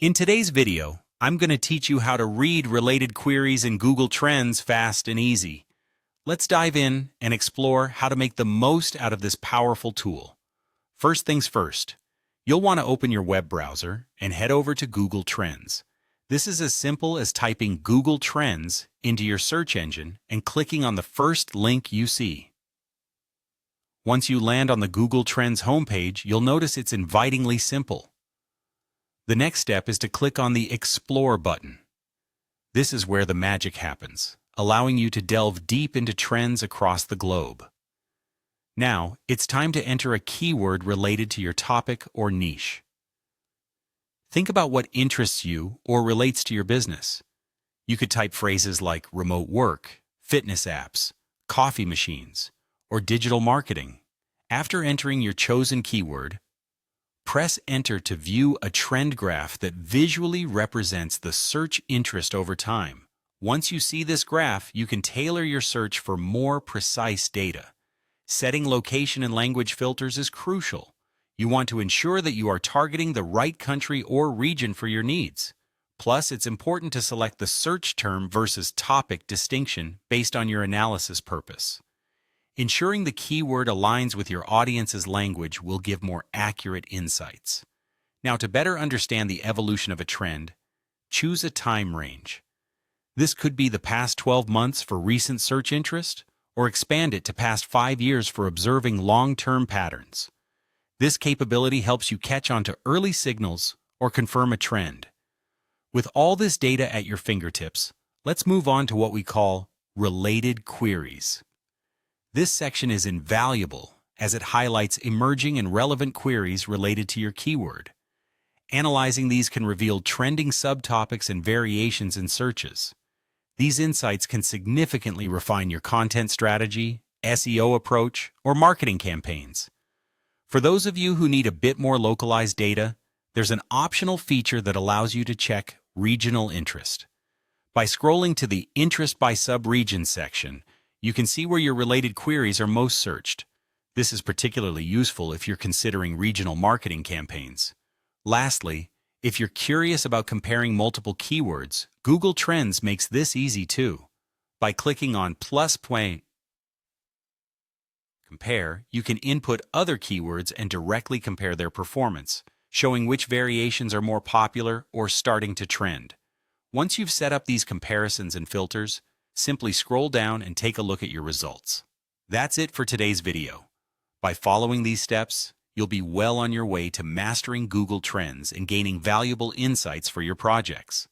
In today's video, I'm going to teach you how to read related queries in Google Trends fast and easy. Let's dive in and explore how to make the most out of this powerful tool. First things first, you'll want to open your web browser and head over to Google Trends. This is as simple as typing Google Trends into your search engine and clicking on the first link you see. Once you land on the Google Trends homepage, you'll notice it's invitingly simple. The next step is to click on the Explore button. This is where the magic happens, allowing you to delve deep into trends across the globe. Now, it's time to enter a keyword related to your topic or niche. Think about what interests you or relates to your business. You could type phrases like remote work, fitness apps, coffee machines, or digital marketing. After entering your chosen keyword, press Enter to view a trend graph that visually represents the search interest over time. Once you see this graph, you can tailor your search for more precise data. Setting location and language filters is crucial. You want to ensure that you are targeting the right country or region for your needs. Plus, it's important to select the search term versus topic distinction based on your analysis purpose. Ensuring the keyword aligns with your audience's language will give more accurate insights. Now, to better understand the evolution of a trend, choose a time range. This could be the past 12 months for recent search interest, or expand it to past 5 years for observing long-term patterns. This capability helps you catch on to early signals or confirm a trend. With all this data at your fingertips, let's move on to what we call related queries. This section is invaluable as it highlights emerging and relevant queries related to your keyword. Analyzing these can reveal trending subtopics and variations in searches. These insights can significantly refine your content strategy, SEO approach, or marketing campaigns. For those of you who need a bit more localized data, there's an optional feature that allows you to check regional interest. By scrolling to the Interest by Subregion section, you can see where your related queries are most searched. This is particularly useful if you're considering regional marketing campaigns. Lastly, if you're curious about comparing multiple keywords, Google Trends makes this easy too. By clicking on +. Compare, you can input other keywords and directly compare their performance, showing which variations are more popular or starting to trend. Once you've set up these comparisons and filters, simply scroll down and take a look at your results. That's it for today's video. By following these steps, you'll be well on your way to mastering Google Trends and gaining valuable insights for your projects.